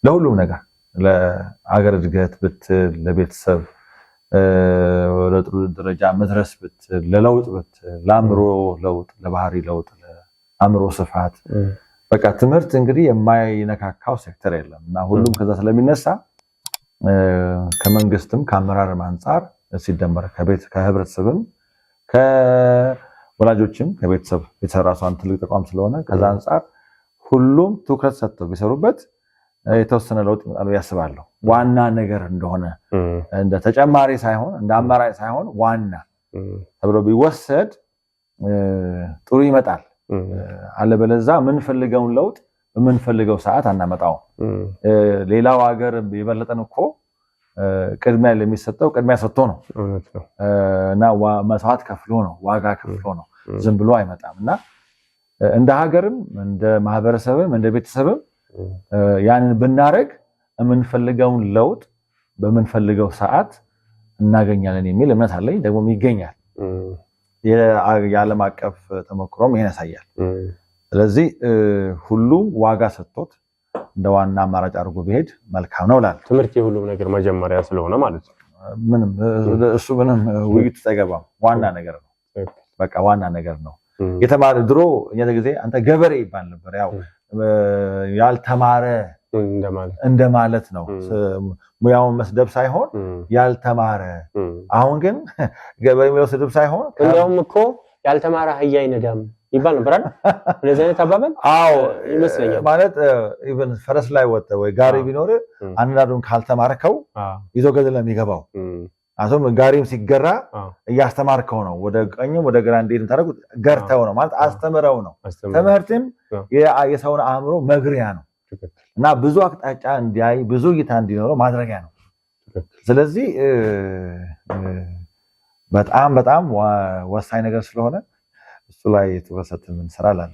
ለሁሉም ነገር ለአገር እድገት ብትል፣ ለቤተሰብ ወደ ጥሩ ደረጃ መድረስ ብትል፣ ለለውጥ ብትል፣ ለአእምሮ ለውጥ፣ ለባህሪ ለውጥ፣ ለአእምሮ ስፋት በቃ ትምህርት እንግዲህ የማይነካካው ሴክተር የለም እና ሁሉም ከዛ ስለሚነሳ ከመንግስትም ከአመራርም አንፃር ሲደመር ከህብረተሰብም ከወላጆችም ከቤተሰብ ራሷን ትልቅ ተቋም ስለሆነ ከዛ አንፃር ሁሉም ትኩረት ሰጥተው ቢሰሩበት የተወሰነ ለውጥ ይመጣል ያስባለሁ። ዋና ነገር እንደሆነ እንደ ተጨማሪ ሳይሆን እንደ አማራጭ ሳይሆን ዋና ተብሎ ቢወሰድ ጥሩ ይመጣል። አለበለዚያ የምንፈልገውን ለውጥ በምንፈልገው ሰዓት አናመጣውም። ሌላው ሀገር የበለጠን እኮ ቅድሚያ ለሚሰጠው ቅድሚያ ሰጥቶ ነው እና መስዋዕት ከፍሎ ነው ዋጋ ከፍሎ ነው፣ ዝም ብሎ አይመጣም እና እንደ ሀገርም እንደ ማህበረሰብም እንደ ቤተሰብም ያንን ብናረግ የምንፈልገውን ለውጥ በምንፈልገው ሰዓት እናገኛለን የሚል እምነት አለኝ። ደግሞ ይገኛል። የዓለም አቀፍ ተሞክሮም ይሄን ያሳያል። ስለዚህ ሁሉም ዋጋ ሰጥቶት እንደ ዋና አማራጭ አድርጎ ቢሄድ መልካም ነው እላለሁ። ትምህርት የሁሉም ነገር መጀመሪያ ስለሆነ ማለት ነው። ምንም ውይይት አይገባም። ዋና ነገር ነው። በቃ ዋና ነገር ነው። የተማረ ድሮ እኛ ጊዜ አንተ ገበሬ ይባል ነበር። ያው ያልተማረ እንደማለት ነው። ሙያውን መስደብ ሳይሆን ያልተማረ። አሁን ግን ገበሬ የሚለው ስድብ ሳይሆን እንደውም እኮ ያልተማረ አህያ አይነዳም ይባል ነበር አይደል? እንደዚህ አይነት አባባል አዎ ይመስለኛል። ማለት ኢቭን ፈረስ ላይ ወጣ ወይ ጋሪ ቢኖር አንዳንዱን ካልተማርከው ይዞ ገደል ነው የሚገባው። አቶም ጋሪም ሲገራ እያስተማርከው ነው። ወደ ቀኝም ወደ ግራ እንዴት ታረጉ ገርተው ነው ማለት አስተምረው ነው። ትምህርትም የሰውን አእምሮ መግሪያ ነው እና ብዙ አቅጣጫ እንዲያይ ብዙ እይታ እንዲኖረው ማድረጊያ ነው። ስለዚህ በጣም በጣም ወሳኝ ነገር ስለሆነ እሱ ላይ ትኩረት ምን እንሰራለን።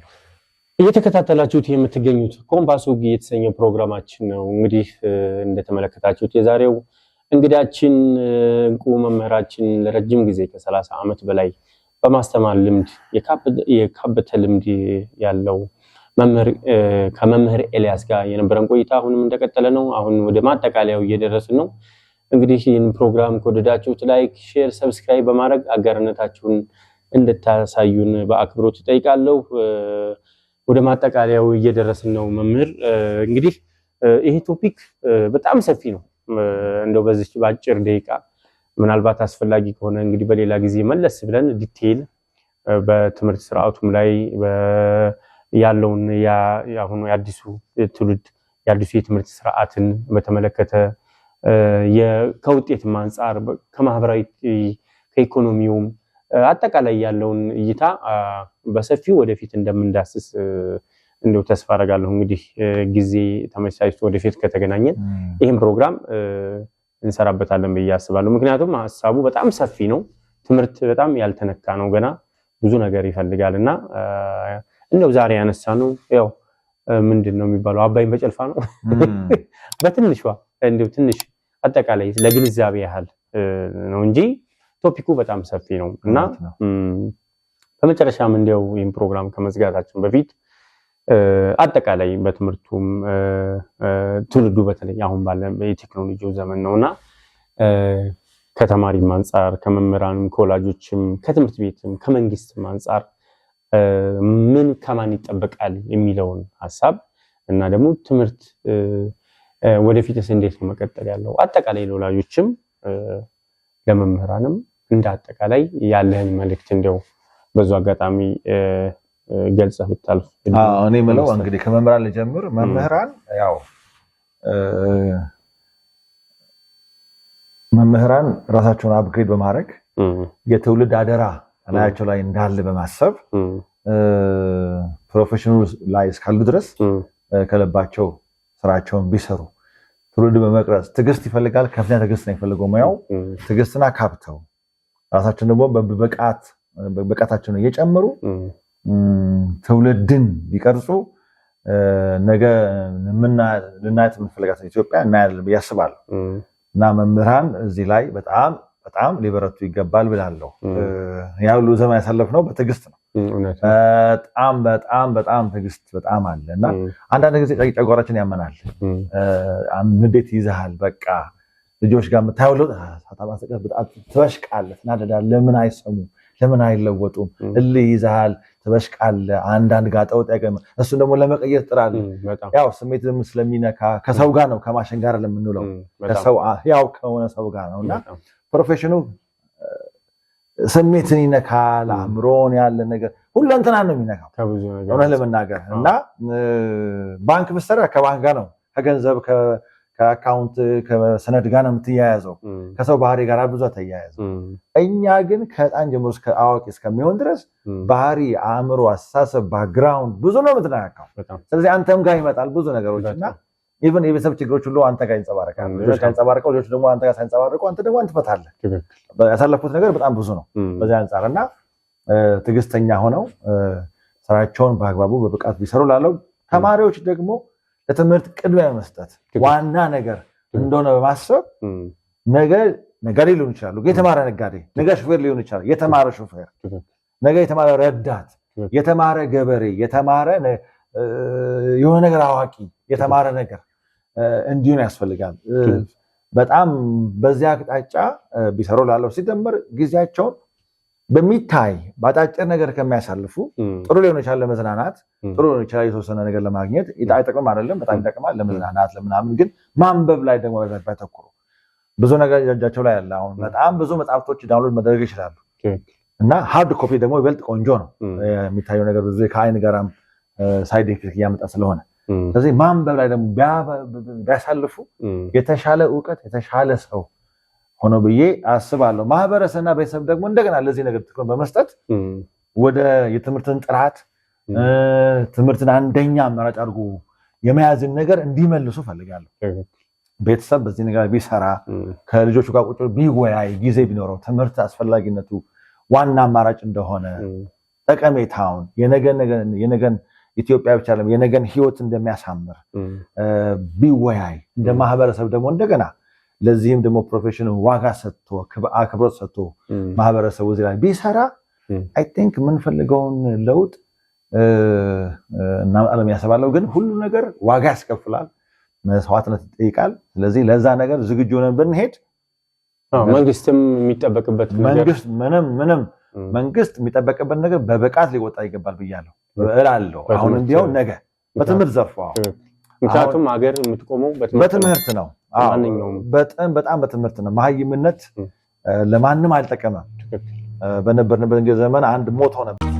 እየተከታተላችሁት የምትገኙት ኮምፓስ ወግ የተሰኘ ፕሮግራማችን ነው። እንግዲህ እንደተመለከታችሁት የዛሬው እንግዳችን እንቁ መምህራችን ለረጅም ጊዜ ከ30 ዓመት በላይ በማስተማር ልምድ የካበተ ልምድ ያለው መምህር ከመምህር ኤልያስ ጋር የነበረን ቆይታ አሁንም እንደቀጠለ ነው። አሁን ወደ ማጠቃለያው እየደረስን ነው። እንግዲህ ይህን ፕሮግራም ከወደዳችሁት ላይክ፣ ሼር፣ ሰብስክራይብ በማድረግ አጋርነታችሁን እንድታሳዩን በአክብሮት እጠይቃለሁ። ወደ ማጠቃለያው እየደረስን ነው። መምህር እንግዲህ ይሄ ቶፒክ በጣም ሰፊ ነው። እንደው በዚህ ባጭር ደቂቃ ምናልባት አስፈላጊ ከሆነ እንግዲህ በሌላ ጊዜ መለስ ብለን ዲቴይል በትምህርት ስርዓቱም ላይ ያለውን ያሁኑ የአዲሱ ትውልድ የአዲሱ የትምህርት ስርዓትን በተመለከተ ከውጤትም አንፃር ከማህበራዊ ከኢኮኖሚውም አጠቃላይ ያለውን እይታ በሰፊው ወደፊት እንደምንዳስስ እንደው ተስፋ አደርጋለሁ። እንግዲህ ጊዜ ተመቻችቶ ወደፊት ከተገናኘን ይሄን ፕሮግራም እንሰራበታለን ብዬ አስባለሁ። ምክንያቱም ሐሳቡ በጣም ሰፊ ነው። ትምህርት በጣም ያልተነካ ነው። ገና ብዙ ነገር ይፈልጋልና እንደው ዛሬ ያነሳነው ያው ምንድነው የሚባለው አባይን በጨልፋ ነው በትንሿ እንደው ትንሽ አጠቃላይ ለግንዛቤ ያህል ነው እንጂ ቶፒኩ በጣም ሰፊ ነው እና በመጨረሻም እንደው ይሄን ፕሮግራም ከመዝጋታችን በፊት አጠቃላይ በትምህርቱም ትውልዱ በተለይ አሁን ባለ የቴክኖሎጂው ዘመን ነውና ከተማሪም አንፃር ከመምህራንም ከወላጆችም ከትምህርት ቤትም ከመንግስትም አንፃር ምን ከማን ይጠበቃል የሚለውን ሐሳብ እና ደግሞ ትምህርት ወደፊትስ እንዴት ነው መቀጠል ያለው አጠቃላይ ለወላጆችም ለመምህራንም እንደ አጠቃላይ ያለህን መልእክት እንደው በዙ አጋጣሚ ገልጸህ ብታልፍ። እኔ የምለው እንግዲህ ከመምህራን ልጀምር። መምህራን ያው መምህራን ራሳቸውን አፕግሬድ በማድረግ የትውልድ አደራ ላያቸው ላይ እንዳለ በማሰብ ፕሮፌሽኑ ላይ እስካሉ ድረስ ከልባቸው ስራቸውን ቢሰሩ ትውልድ በመቅረጽ ትዕግስት ይፈልጋል። ከፍተኛ ትዕግስት ነው የሚፈልገው ሙያው። ትዕግስትና ካብተው ራሳቸውን ደግሞ በብቃታቸውን እየጨመሩ ትውልድን ቢቀርጹ ነገ ልናያት የምንፈልጋት ኢትዮጵያ እናያለን ብዬ አስባለሁ እና መምህራን እዚህ ላይ በጣም በጣም ሊበረቱ ይገባል ብላለሁ። ያ ሁሉ ዘመን ያሳለፍነው በትዕግስት ነው። በጣም በጣም በጣም ትዕግስት በጣም አለና አንዳንድ ጊዜ ጨጓራችን ያመናል። ንዴት ይዘሃል በቃ ልጆች ጋር የምታየው ለውጥ ሳታባሰቀት በጣም ትበሽቃለህ፣ ትናደዳለህ። ለምን አይሰሙ ለምን አይለወጡም? እልህ ይዘሃል፣ ትበሽቃለህ። አንዳንድ ጋር ጠውጥ ያገመ እሱን ደግሞ ለመቀየር ጥራለህ። ያው ስሜት ስለሚነካ ከሰው ጋር ነው ከማሽን ጋር ለምንውለው ከሰው ያው ከሆነ ሰው ጋር ነውና ፕሮፌሽኑ ስሜትን ይነካል። አእምሮን ያለ ነገር ሁሉ እንትና ነው የሚነካው እውነት ለመናገር እና ባንክ ብትሰራ ከባንክ ጋር ነው ከገንዘብ ከአካውንት ከሰነድ ጋር ነው የምትያያዘው። ከሰው ባህሪ ጋር ብዙ ተያያዘው። እኛ ግን ከህፃን ጀምሮ እስከ አዋቂ እስከሚሆን ድረስ ባህሪ፣ አእምሮ፣ አስተሳሰብ፣ ባክግራውንድ ብዙ ነው የምትነካካው። ስለዚህ አንተም ጋር ይመጣል ብዙ ነገሮችና ኢቭን የቤተሰብ ችግሮች ሁሉ አንተ ጋር ይንጸባረቃል። ልጆች ጋር ይንጸባረቃል፣ ልጆች ደግሞ አንተ ጋር ሳይንጸባረቁ አንተ ደግሞ ትፈታለህ። ያሳለፉት ነገር በጣም ብዙ ነው በዚህ አንጻርና ትዕግስተኛ ሆነው ስራቸውን በአግባቡ በብቃት ቢሰሩ ላለው ተማሪዎች ደግሞ ለትምህርት ቅድሚያ መስጠት ዋና ነገር እንደሆነ በማሰብ ነገ ነጋዴ ሊሆን ይችላሉ፣ የተማረ ነጋዴ፣ ነገ ሹፌር ሊሆን ይችላል፣ የተማረ ሹፌር፣ ነገ የተማረ ረዳት፣ የተማረ ገበሬ፣ የተማረ የሆነ ነገር አዋቂ፣ የተማረ ነገር እንዲሆን ያስፈልጋል። በጣም በዚያ አቅጣጫ ቢሰሩ ላለው ሲደመር ጊዜያቸውን በሚታይ ባጣጭር ነገር ከሚያሳልፉ ጥሩ ሊሆን ይችላል ለመዝናናት፣ ጥሩ ሊሆን ይችላል የተወሰነ ነገር ለማግኘት። አይጠቅምም አይደለም፣ በጣም ይጠቅማል ለመዝናናት ለምናምን። ግን ማንበብ ላይ ደግሞ ባተኩሩ። ብዙ ነገር እጃቸው ላይ ያለ አሁን በጣም ብዙ መጽሐፍቶች ዳውንሎድ መደረግ ይችላሉ እና ሃርድ ኮፒ ደግሞ ይበልጥ ቆንጆ ነው። የሚታየው ነገር ብዙ ከአይን ጋራም ሳይድ ኢፌክት እያመጣ ስለሆነ ስለዚህ ማንበብ ላይ ደግሞ ቢያሳልፉ የተሻለ እውቀት የተሻለ ሰው ሆኖ ብዬ አስባለሁ። ማህበረሰብና ቤተሰብ ደግሞ እንደገና ለዚህ ነገር ትኩረት በመስጠት ወደ የትምህርትን ጥራት ትምህርትን አንደኛ አማራጭ አድርጎ የመያዝን ነገር እንዲመልሱ ፈልጋለሁ። ቤተሰብ በዚህ ነገር ቢሰራ ከልጆቹ ጋር ቁጭ ቢወያይ ጊዜ ቢኖረው ትምህርት አስፈላጊነቱ ዋና አማራጭ እንደሆነ ጠቀሜታውን የነገን ኢትዮጵያ ብቻ አይደለም የነገን ህይወት እንደሚያሳምር ቢወያይ እንደ ማህበረሰብ ደግሞ እንደገና ለዚህም ደግሞ ፕሮፌሽኑ ዋጋ ሰጥቶ አክብሮት ሰጥቶ ማህበረሰቡ እዚህ ላይ ቢሰራ አይ ቲንክ የምንፈልገውን ለውጥ እናመጣለን ያስባለሁ። ግን ሁሉ ነገር ዋጋ ያስከፍላል፣ መስዋዕትነት ይጠይቃል። ስለዚህ ለዛ ነገር ዝግጁ ሆነን ብንሄድ መንግስትም የሚጠበቅበት መንግስት የሚጠበቅበት ነገር በብቃት ሊወጣ ይገባል ብያለሁ እላለሁ። አሁን እንዲያው ነገ በትምህርት ዘርፍ ምክንያቱም ሀገር የምትቆመው በትምህርት ነው። በጣም በትምህርት ነው። መሀይምነት ለማንም አልጠቀመም። በነበርንበት ዘመን አንድ ሞቶ ነበር።